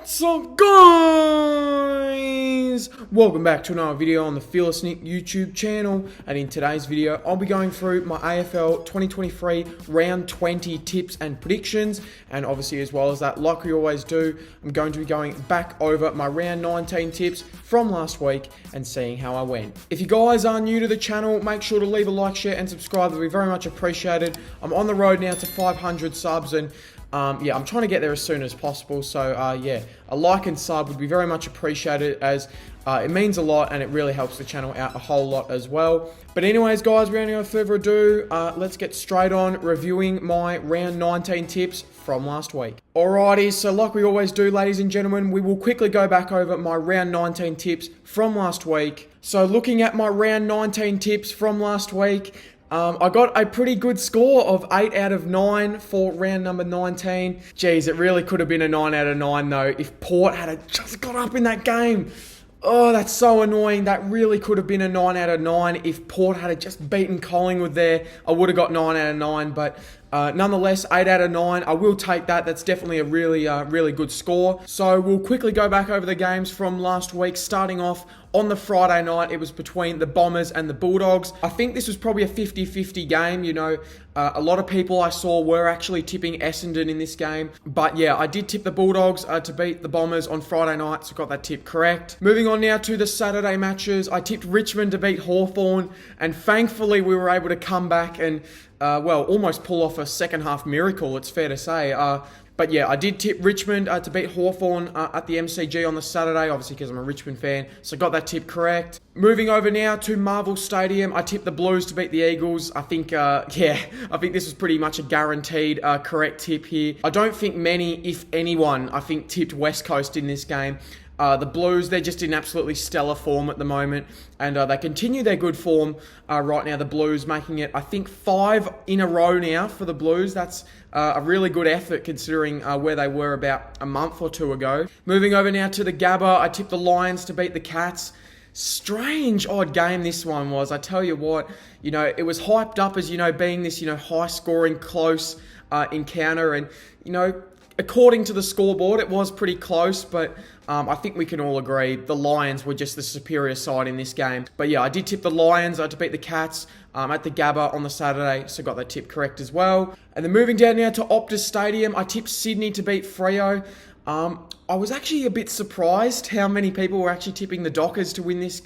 What's up, guys? Welcome back to another video on the Fearless Nick YouTube channel, and in today's video I'll be going through my AFL 2023 round 20 tips and predictions, and obviously as well as that, like we always do, I'm going to be going back over my round 19 tips from last week and seeing how I went. If you guys are new to the channel, make sure to leave a like, share and subscribe. That'll be very much appreciated. I'm on the road now to 500 subs, and yeah, I'm trying to get there as soon as possible. So yeah, a like and sub would be very much appreciated, as it means a lot and it really helps the channel out a whole lot as well. But anyways, guys, without any further ado, let's get straight on reviewing my round 19 tips from last week. Alrighty, so like we always do, ladies and gentlemen, we will quickly go back over my round 19 tips from last week. So looking at my round 19 tips from last week, I got a pretty good score of 8 out of 9 for round number 19. Geez, it really could have been a 9 out of 9 though if Port had just got up in that game. Oh, that's so annoying. That really could have been a 9 out of 9 if Port had just beaten Collingwood there. I would have got 9 out of 9, but nonetheless, 8 out of 9. I will take that. That's definitely a really good score. So we'll quickly go back over the games from last week, starting off on the Friday night. It was between the Bombers and the Bulldogs. I think this was probably a 50-50 game. You know, a lot of people I saw were actually tipping Essendon in this game. But yeah, I did tip the Bulldogs to beat the Bombers on Friday night, so got that tip correct. Moving on now to the Saturday matches. I tipped Richmond to beat Hawthorn, and thankfully we were able to come back and well, almost pull off a second half miracle, it's fair to say. But yeah, I did tip Richmond to beat Hawthorn at the MCG on the Saturday, obviously because I'm a Richmond fan, so got that tip correct. Moving over now to Marvel Stadium, I tipped the Blues to beat the Eagles. I think, yeah, I think this was pretty much a guaranteed correct tip here. I don't think many, if anyone, I think tipped West Coast in this game. The Blues, they're just in absolutely stellar form at the moment, and they continue their good form right now. The Blues making it, I think, 5 in a row now for the Blues. That's a really good effort considering where they were about a month or two ago. Moving over now to the Gabba, I tipped the Lions to beat the Cats. Strange, odd game this one was. I tell you what, you know, it was hyped up as, you know, being this, you know, high-scoring, close encounter, and, you know, according to the scoreboard, it was pretty close, but I think we can all agree the Lions were just the superior side in this game. But yeah, I did tip the Lions to beat the Cats at the Gabba on the Saturday, so got that tip correct as well. And then moving down now to Optus Stadium, I tipped Sydney to beat Freo. I was actually a bit surprised how many people were actually tipping the Dockers to win this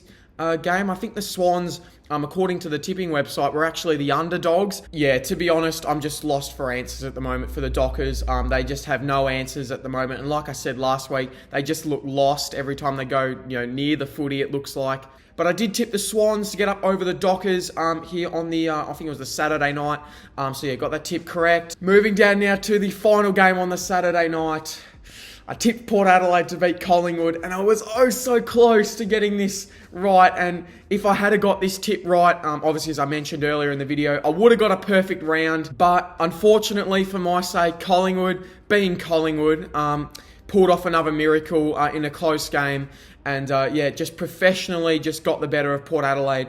game. I think the Swans, according to the tipping website, were actually the underdogs. Yeah, to be honest, I'm just lost for answers at the moment for the Dockers. They just have no answers at the moment, and like I said last week, they just look lost every time they go, you know, near the footy, it looks like. But I did tip the Swans to get up over the Dockers here on the, I think it was the Saturday night. So yeah, got that tip correct. Moving down now to the final game on the Saturday night. I tipped Port Adelaide to beat Collingwood, and I was oh so close to getting this right. And if I had got this tip right, obviously as I mentioned earlier in the video, I would have got a perfect round. But unfortunately for my sake, Collingwood, being Collingwood, pulled off another miracle in a close game. And yeah, just professionally just got the better of Port Adelaide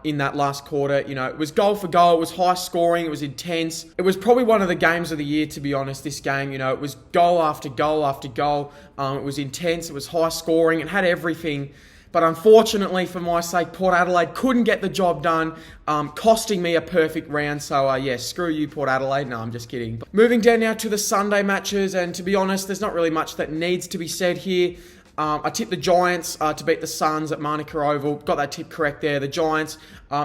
in that last quarter. You know, it was goal for goal. It was high scoring. It was intense. It was probably one of the games of the year, to be honest, this game. You know, it was goal after goal after goal. It was intense. It was high scoring. It had everything. But unfortunately for my sake, Port Adelaide couldn't get the job done, costing me a perfect round. So yeah, screw you, Port Adelaide. No, I'm just kidding. But moving down now to the Sunday matches, and to be honest, there's not really much that needs to be said here. I tipped the Giants to beat the Suns at Manuka Oval. Got that tip correct there. The Giants,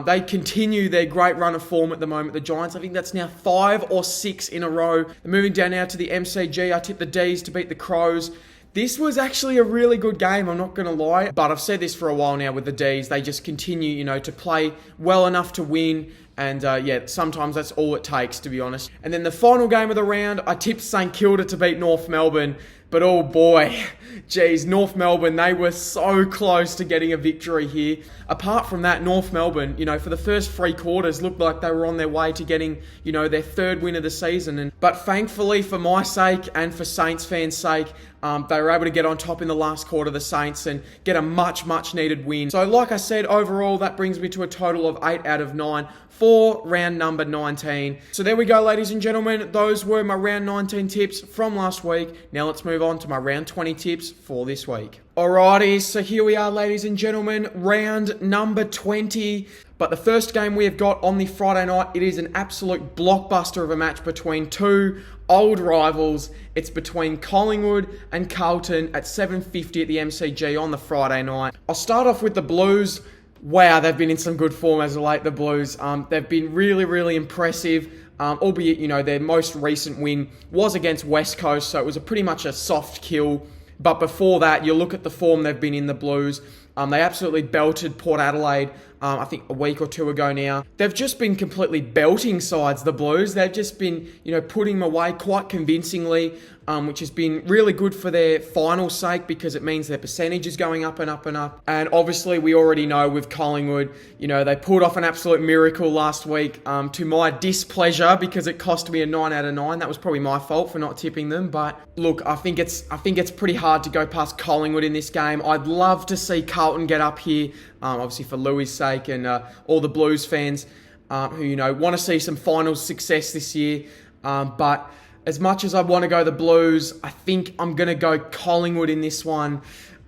they continue their great run of form at the moment. The Giants, I think that's now 5 or 6 in a row. Moving down now to the MCG, I tipped the D's to beat the Crows. This was actually a really good game, I'm not going to lie. But I've said this for a while now with the D's. They just continue, you know, to play well enough to win. And yeah, sometimes that's all it takes, to be honest. And then the final game of the round, I tipped St Kilda to beat North Melbourne. But oh boy, geez, North Melbourne, they were so close to getting a victory here. Apart from that, North Melbourne, you know, for the first 3 quarters, looked like they were on their way to getting, you know, their 3rd win of the season. But thankfully, for my sake and for Saints fans' sake, they were able to get on top in the last quarter, the Saints, and get a much needed win. So like I said, overall, that brings me to a total of 8 out of 9 for for round number 19. So there we go, ladies and gentlemen. Those were my round 19 tips from last week. Now let's move on to my round 20 tips for this week. Alrighty, so here we are, ladies and gentlemen, round number 20. But the first game we have got on the Friday night, it is an absolute blockbuster of a match between two old rivals. It's between Collingwood and Carlton at 7:50 at the MCG on the Friday night. I'll start off with the Blues. Wow, they've been in some good form as of late, the Blues. They've been really, really impressive. Albeit, their most recent win was against West Coast, so it was pretty much a soft kill. But before that, you look at the form they've been in, the Blues. They absolutely belted Port Adelaide, I think a week or two ago now. They've just been completely belting sides, the Blues. They've just been, putting them away quite convincingly, which has been really good for their final sake because it means their percentage is going up and up and up. And obviously, we already know with Collingwood, they pulled off an absolute miracle last week to my displeasure because it cost me a 9 out of 9. That was probably my fault for not tipping them. But look, I think it's pretty hard to go past Collingwood in this game. I'd love to see Carlton get up here, obviously for Louis' sake and all the Blues fans who, want to see some finals success this year. But as much as I want to go the Blues, I think I'm going to go Collingwood in this one.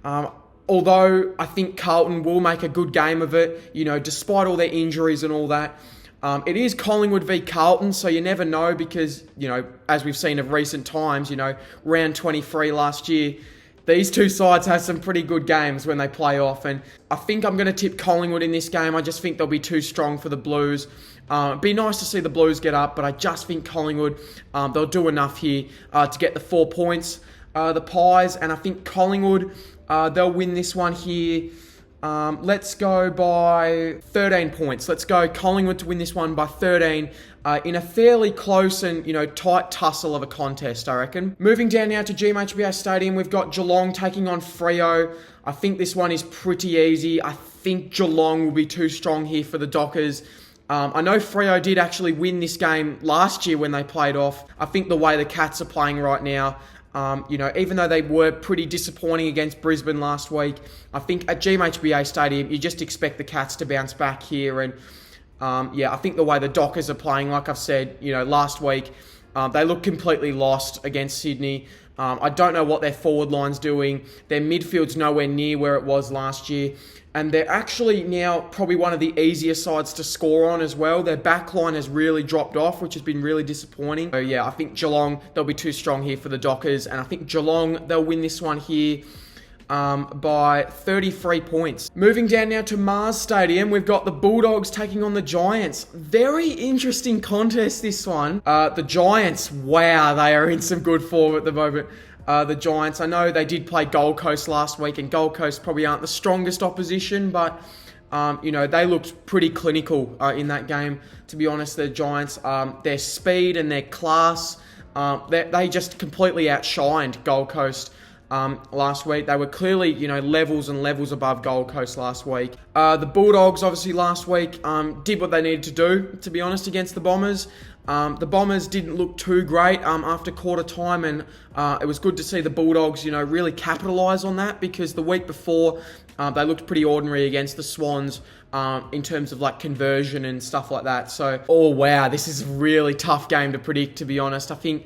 Although I think Carlton will make a good game of it, despite all their injuries and all that. It is Collingwood v Carlton, so you never know because, as we've seen of recent times, round 23 last year, these two sides have some pretty good games when they play off. And I think I'm going to tip Collingwood in this game. I just think they'll be too strong for the Blues. It'd be nice to see the Blues get up, but I just think Collingwood, they'll do enough here to get the 4 points. The Pies, and I think Collingwood, they'll win this one here. Let's go by 13 points. Let's go Collingwood to win this one by 13 in a fairly close and, tight tussle of a contest, I reckon. Moving down now to GMHBA Stadium, we've got Geelong taking on Freo. I think this one is pretty easy. I think Geelong will be too strong here for the Dockers. I know Freo did actually win this game last year when they played off. I think the way the Cats are playing right now, even though they were pretty disappointing against Brisbane last week, I think at GMHBA Stadium, you just expect the Cats to bounce back here. And I think the way the Dockers are playing, like I've said, last week, they look completely lost against Sydney. I don't know what their forward line's doing. Their midfield's nowhere near where it was last year. And they're actually now probably one of the easier sides to score on as well. Their back line has really dropped off, which has been really disappointing. So I think Geelong, they'll be too strong here for the Dockers. And I think Geelong, they'll win this one here by 33 points. Moving down now to Mars Stadium, we've got the Bulldogs taking on the Giants. Very interesting contest, this one. The Giants, wow, they are in some good form at the moment. The Giants, I know they did play Gold Coast last week, and Gold Coast probably aren't the strongest opposition, but, they looked pretty clinical in that game. To be honest, the Giants, their speed and their class, they just completely outshined Gold Coast last week. They were clearly, levels and levels above Gold Coast last week. The Bulldogs, obviously, last week did what they needed to do, to be honest, against the Bombers. The Bombers didn't look too great after quarter time, and it was good to see the Bulldogs, really capitalise on that, because the week before they looked pretty ordinary against the Swans in terms of conversion and stuff like that. So, wow, this is a really tough game to predict, to be honest. I think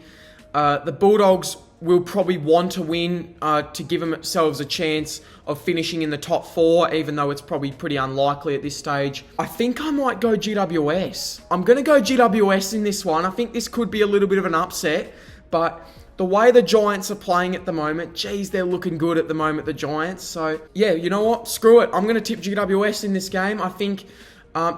the Bulldogs will probably want to win to give themselves a chance of finishing in the top 4, even though it's probably pretty unlikely at this stage. I think I might go GWS. I'm going to go GWS in this one. I think this could be a little bit of an upset, but the way the Giants are playing at the moment, geez, they're looking good at the moment, the Giants. So, you know what? Screw it. I'm going to tip GWS in this game. I think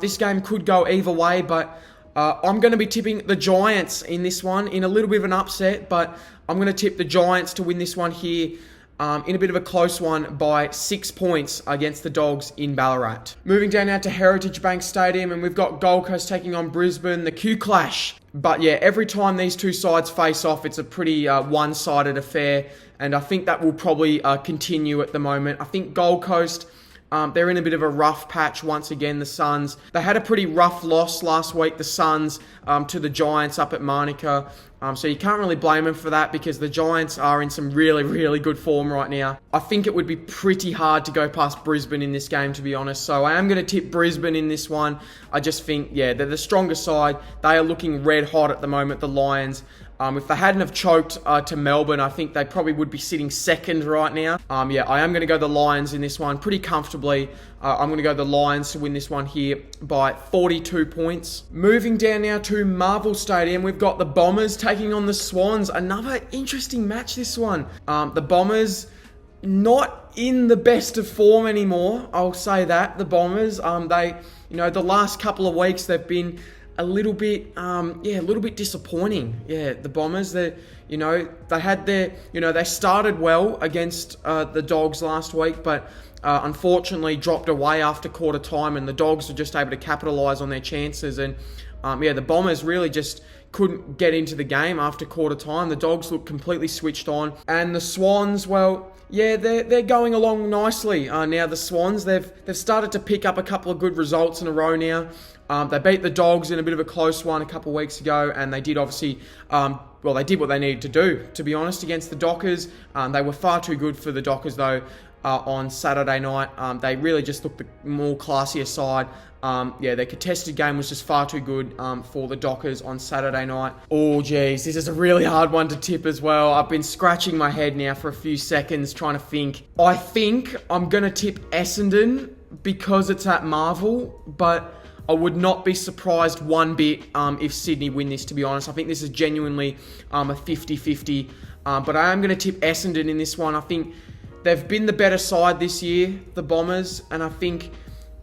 this game could go either way, but I'm going to be tipping the Giants in this one in a little bit of an upset, but I'm going to tip the Giants to win this one here in a bit of a close one by 6 points against the Dogs in Ballarat. Moving down now to Heritage Bank Stadium, and we've got Gold Coast taking on Brisbane, the Q Clash. But every time these two sides face off, it's a pretty one-sided affair, and I think that will probably continue at the moment. I think Gold Coast, They're in a bit of a rough patch once again, the Suns. They had a pretty rough loss last week, the Suns, to the Giants up at Manuka. So you can't really blame them for that because the Giants are in some really, really good form right now. I think it would be pretty hard to go past Brisbane in this game, to be honest. So I am going to tip Brisbane in this one. I just think, yeah, they're the stronger side. They are looking red hot at the moment, the Lions. If they hadn't have choked to Melbourne, I think they probably would be sitting second right now. Yeah, I am going to go the Lions in this one pretty comfortably. I'm going to go the Lions to win this one here by 42 points. Moving down now to Marvel Stadium, we've got the Bombers taking on the Swans. Another interesting match, this one. The Bombers not in the best of form anymore. I'll say that. The Bombers, they, the last couple of weeks they've been a little bit disappointing. Yeah, the Bombers, they had their, they started well against the Dogs last week, but unfortunately dropped away after quarter time, and the Dogs were just able to capitalise on their chances. And the Bombers really just couldn't get into the game after quarter time. The Dogs looked completely switched on, and the Swans, well, yeah, they're going along nicely now. The Swans, they've started to pick up a couple of good results in a row now. They beat the Dogs in a bit of a close one a couple of weeks ago, and they did obviously, they did what they needed to do, to be honest, against the Dockers. They were far too good for the Dockers, though, on Saturday night. They really just looked the more classier side. Their contested game was just far too good for the Dockers on Saturday night. Oh, geez, this is a really hard one to tip as well. I've been scratching my head now for a few seconds trying to think. I think I'm going to tip Essendon because it's at Marvel, but I would not be surprised one bit if Sydney win this, to be honest. I think this is genuinely a 50-50. But I am going to tip Essendon in this one. I think they've been the better side this year, the Bombers. And I think,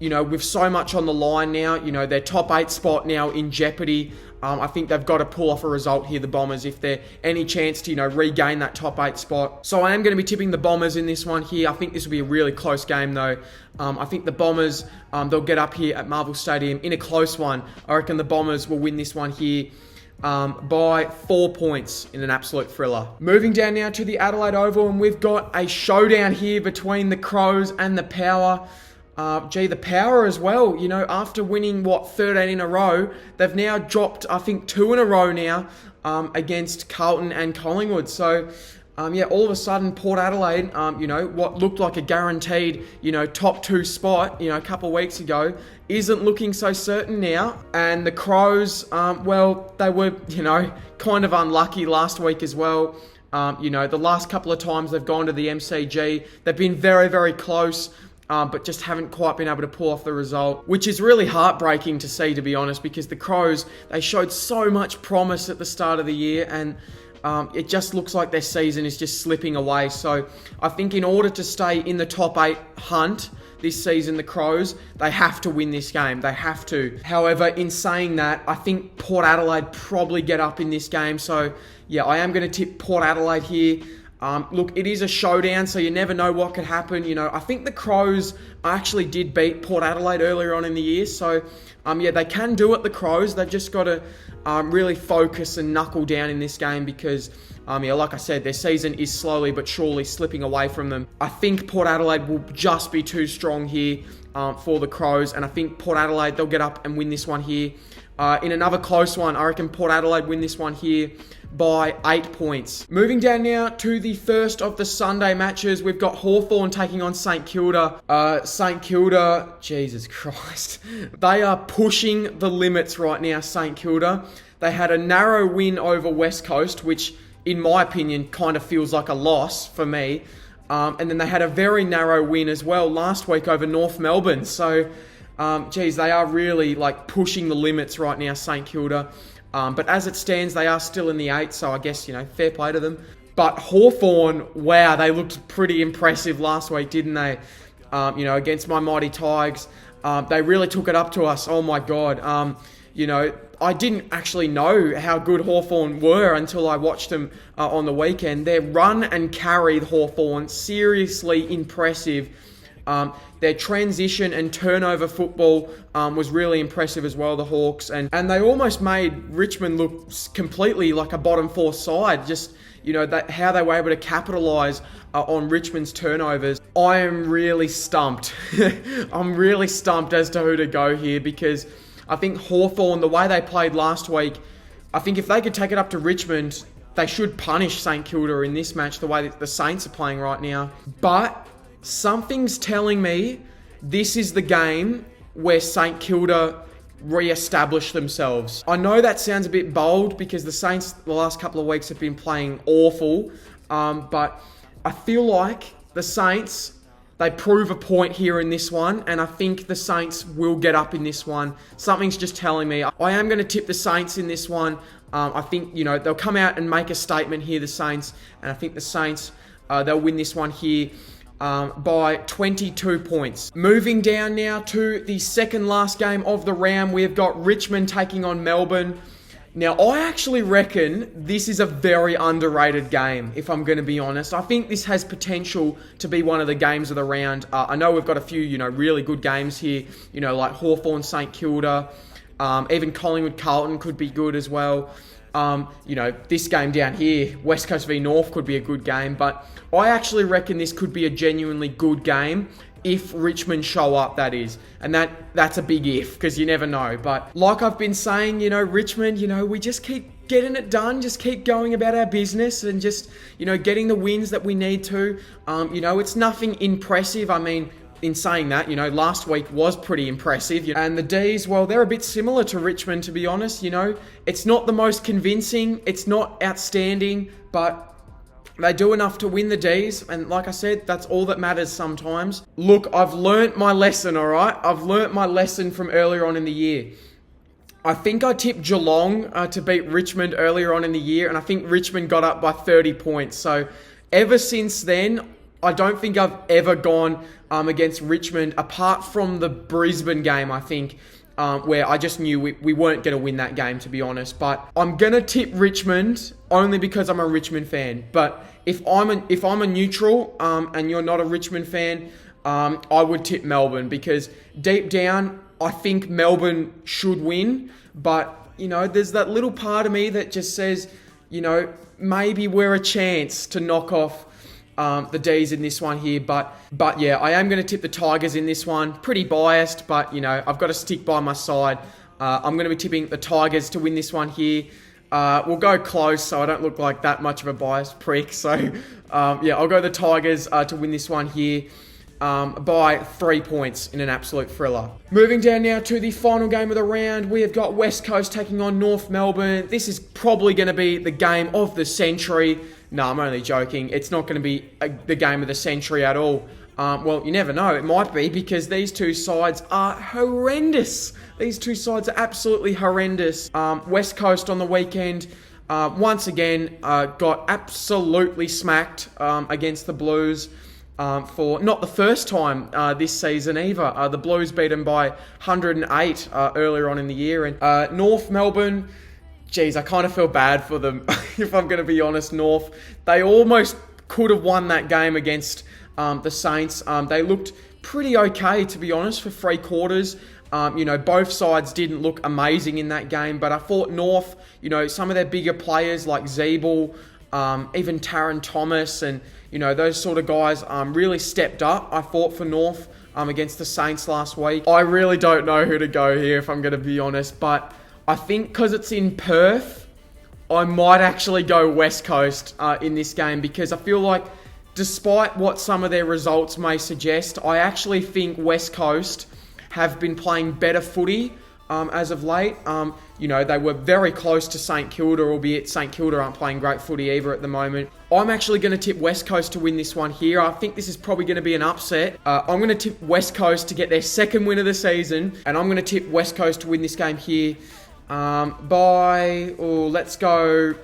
with so much on the line now, their top 8 spot now in jeopardy. I think they've got to pull off a result here, the Bombers, if they're any chance to, regain that top 8 spot. So I am going to be tipping the Bombers in this one here. I think this will be a really close game, though. I think the Bombers, they'll get up here at Marvel Stadium in a close one. I reckon the Bombers will win this one here by 4 points in an absolute thriller. Moving down now to the Adelaide Oval, and we've got a showdown here between the Crows and the Power. The Power as well, after winning, 13 in a row, they've now dropped, I think, 2 in a row now against Carlton and Collingwood. So, all of a sudden, Port Adelaide, what looked like a guaranteed, top 2 spot, a couple of weeks ago, isn't looking so certain now. And the Crows, they were, kind of unlucky last week as well. The last couple of times they've gone to the MCG, they've been very, very close. But just haven't quite been able to pull off the result, which is really heartbreaking to see, to be honest, because the Crows, they showed so much promise at the start of the year, and it just looks like their season is just slipping away. So I think in order to stay in the top 8 hunt this season, the Crows, they have to win this game. They have to. However, in saying that, I think Port Adelaide probably get up in this game. So yeah, I am going to tip Port Adelaide here. Look, it is a showdown, so you never know what could happen. I think the Crows actually did beat Port Adelaide earlier on in the year. So, they can do it, the Crows. They've just got to really focus and knuckle down in this game because, like I said, their season is slowly but surely slipping away from them. I think Port Adelaide will just be too strong here for the Crows, and I think Port Adelaide, they'll get up and win this one here. In another close one, I reckon Port Adelaide win this one here by 8 points. Moving down now to the first of the Sunday matches, we've got Hawthorn taking on St Kilda. St Kilda, Jesus Christ, they are pushing the limits right now, St Kilda. They had a narrow win over West Coast, which in my opinion kind of feels like a loss for me. And then they had a very narrow win as well last week over North Melbourne. So, they are really pushing the limits right now, St Kilda. But as it stands, they are still in the 8, so I guess, fair play to them. But Hawthorn, wow, they looked pretty impressive last week, didn't they? Against my mighty Tigers. They really took it up to us. Oh my God. I didn't actually know how good Hawthorn were until I watched them on the weekend. Their run and carry, Hawthorn, seriously impressive. Their transition and turnover football was really impressive as well, the Hawks. And they almost made Richmond look completely like a bottom four side. Just, how they were able to capitalise on Richmond's turnovers. I am really stumped. I'm really stumped as to who to go here, because I think Hawthorn, the way they played last week, I think if they could take it up to Richmond, they should punish St Kilda in this match the way that the Saints are playing right now. But something's telling me this is the game where St Kilda re-establish themselves. I know that sounds a bit bold because the Saints the last couple of weeks have been playing awful, but I feel like the Saints, they prove a point here in this one, and I think the Saints will get up in this one. Something's just telling me. I am going to tip the Saints in this one. I think, they'll come out and make a statement here, the Saints, and I think the Saints, they'll win this one here by 22 points. Moving down now to the second last game of the round, we have got Richmond taking on Melbourne. Now, I actually reckon this is a very underrated game, if I'm going to be honest. I think this has potential to be one of the games of the round. I know we've got a few, really good games here, like Hawthorn, St Kilda, even Collingwood, Carlton could be good as well. This game down here, West Coast v North, could be a good game, but I actually reckon this could be a genuinely good game if Richmond show up, that is. And that's a big if, because you never know. But like I've been saying, Richmond, we just keep getting it done, just keep going about our business and just, getting the wins that we need to. It's nothing impressive. I mean, in saying that, last week was pretty impressive. And the D's, well, they're a bit similar to Richmond, to be honest. It's not the most convincing, it's not outstanding, but they do enough to win the D's, and like I said, that's all that matters sometimes. Look, I've learnt my lesson, alright? I've learnt my lesson from earlier on in the year. I think I tipped Geelong to beat Richmond earlier on in the year, and I think Richmond got up by 30 points. So ever since then, I don't think I've ever gone against Richmond, apart from the Brisbane game, I think, where I just knew we weren't going to win that game, to be honest. But I'm going to tip Richmond only because I'm a Richmond fan. But if I'm a neutral and you're not a Richmond fan, I would tip Melbourne, because deep down, I think Melbourne should win. But, there's that little part of me that just says, maybe we're a chance to knock off the D's in this one here, but yeah, I am going to tip the Tigers in this one. Pretty biased, but I've got to stick by my side. I'm going to be tipping the Tigers to win this one here. We'll go close, so I don't look like that much of a biased prick. So yeah, I'll go the Tigers to win this one here by 3 points in an absolute thriller. Moving down now to the final game of the round, we have got West Coast taking on North Melbourne. This is probably going to be the game of the century. No, I'm only joking. It's not going to be the game of the century at all. Well, you never know. It might be, because these two sides are horrendous. These two sides are absolutely horrendous. West Coast on the weekend, once again, got absolutely smacked against the Blues for not the first time this season either. The Blues beat them by 108 earlier on in the year. And North Melbourne, geez, I kind of feel bad for them, if I'm going to be honest. North, they almost could have won that game against the Saints. They looked pretty okay, to be honest, for 3 quarters. Both sides didn't look amazing in that game, but I thought North, some of their bigger players like Zeeble, even Taron Thomas, and, those sort of guys really stepped up, I thought, for North against the Saints last week. I really don't know who to go here, if I'm going to be honest, but I think because it's in Perth, I might actually go West Coast in this game, because I feel like, despite what some of their results may suggest, I actually think West Coast have been playing better footy as of late. They were very close to St Kilda, albeit St Kilda aren't playing great footy either at the moment. I'm actually going to tip West Coast to win this one here. I think this is probably going to be an upset. I'm going to tip West Coast to get their second win of the season, and I'm going to tip West Coast to win this game here by, let's go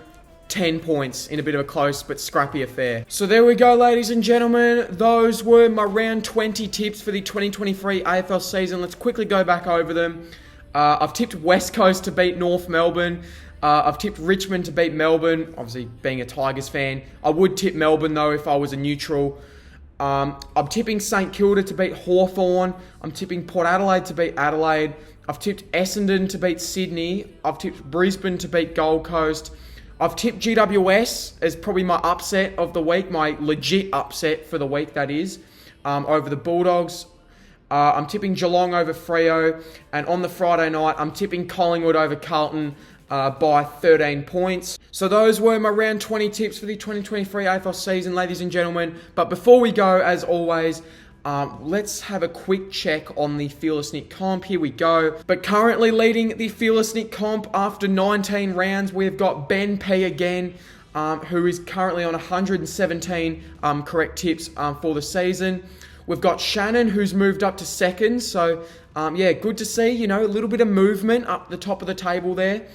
10 points in a bit of a close but scrappy affair. So there we go, ladies and gentlemen. Those were my round 20 tips for the 2023 AFL season. Let's quickly go back over them. I've tipped West Coast to beat North Melbourne. I've tipped Richmond to beat Melbourne, obviously being a Tigers fan. I would tip Melbourne, though, if I was a neutral. I'm tipping St Kilda to beat Hawthorn. I'm tipping Port Adelaide to beat Adelaide. I've tipped Essendon to beat Sydney. I've tipped Brisbane to beat Gold Coast. I've tipped GWS as probably my upset of the week, my legit upset for the week, that is, over the Bulldogs. I'm tipping Geelong over Freo. And on the Friday night, I'm tipping Collingwood over Carlton by 13 points. So those were my round 20 tips for the 2023 AFL season, ladies and gentlemen. But before we go, as always, let's have a quick check on the Fearless Nick comp. Here we go. But currently leading the Fearless Nick comp after 19 rounds, we've got Ben P again, who is currently on 117 correct tips for the season. We've got Shannon, who's moved up to second. So, yeah, good to see, you know, a little bit of movement up the top of the table there.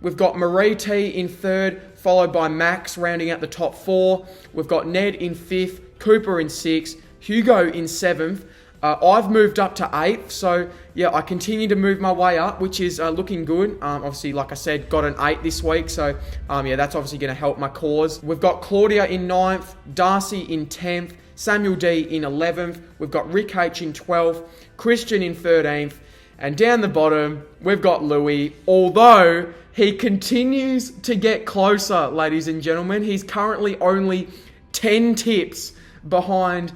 We've got Marie T in third, followed by Max rounding out the top four. We've got Ned in fifth, Cooper in sixth, Hugo in seventh. I've moved up to eighth, so yeah, I continue to move my way up, which is looking good. Obviously, like I said, got an 8 this week, so yeah, that's obviously going to help my cause. We've got Claudia in 9th, Darcy in 10th, Samuel D in 11th. We've got Rick H in 12th, Christian in 13th, and down the bottom, we've got Louis, although he continues to get closer, ladies and gentlemen. He's currently only 10 tips behind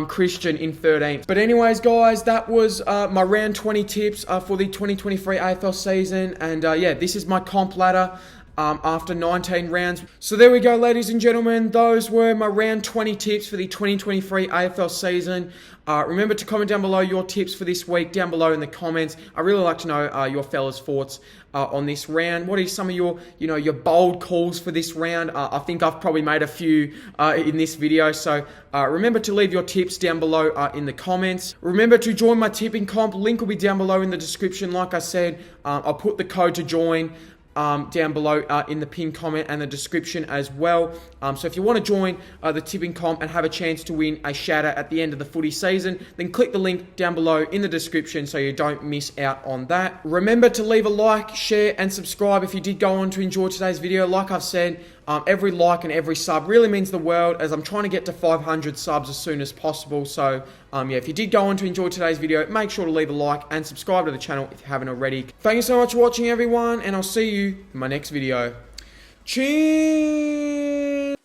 Christian in 13th. But anyways, guys, that was my round 20 tips for the 2023 AFL season. And yeah, this is my comp ladder after 19 rounds. So there we go, ladies and gentlemen. Those were my round 20 tips for the 2023 AFL season. Remember to comment down below your tips for this week down below in the comments. I really like to know your fellas' thoughts on this round. What are some of your, your bold calls for this round? I think I've probably made a few in this video. So remember to leave your tips down below in the comments. Remember to join my tipping comp. Link will be down below in the description. Like I said, I'll put the code to join down below in the pinned comment and the description as well. So if you want to join the tipping comp and have a chance to win a shout out at the end of the footy season, then click the link down below in the description so you don't miss out on that. Remember to leave a like, share and subscribe if you did go on to enjoy today's video. Like I've said, every like and every sub really means the world, as I'm trying to get to 500 subs as soon as possible. So yeah, if you did go on to enjoy today's video, make sure to leave a like and subscribe to the channel if you haven't already. Thank you so much for watching, everyone, and I'll see you in my next video. Cheers!